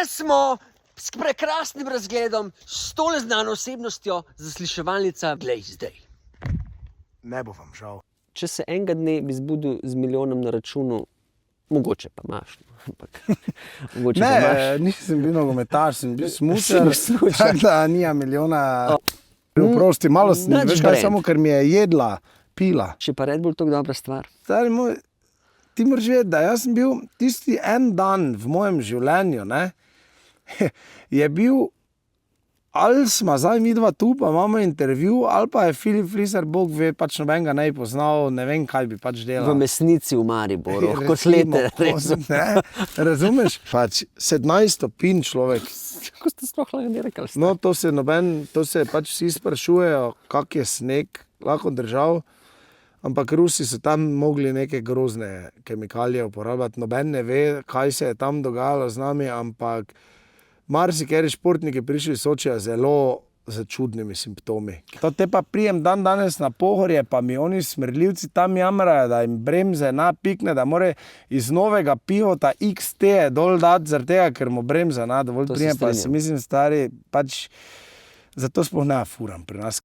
smo s prekrasnim razgledom, s tole znano osebnostjo, zasliševalnica Glej zdaj. Ne bo vam žal. Če se enega dne bi zbudil z milijonom na računu, mogoče pa imaš. Ampak, mogoče pa imaš. Nisem bil nogometaš, sem bil Si smučar, bil smučar. tako da nija milijona. Prosti, malo sem, Nič veš kaj, brand. samo ker mi je jedla, pila. Če pa Red Bull tako dobra stvar. Stari moj, ti moraš vedeti, da jaz sem bil tisti en dan v mojem življenju, ne, je bil, ali smo zdaj midva tu, pa imamo intervju, ali pa je Filip Fliser, Bog ve, pač nobenega ne bi poznal, ne vem, kaj bi pač delal. V mesnici v Mariboru, Recimo, kotlete. ne, razumeš? Pač 17 stopinj človek. Kako ste sploh lahko ne rekli? No, to se pač vsi sprašujejo, kak je sneg lahko držal, ampak Rusi so tam mogli neke grozne kemikalije uporabljati. Noben ne ve, kaj se je tam dogajalo z nami, ampak marsikateri športniki prišli iz Sočija zelo z čudnimi simptomi. To te pa prijem dan danes na Pohorje, pa mi oni smrdljivci tam jamrajo, da jim bremze napikne, da more iz novega pivota XT dol dati, zaradi tega, ker mu bremza na dovolj To se prijem, pa strinjam. si mislim, stari, pač zato sploh ne furam pri nas.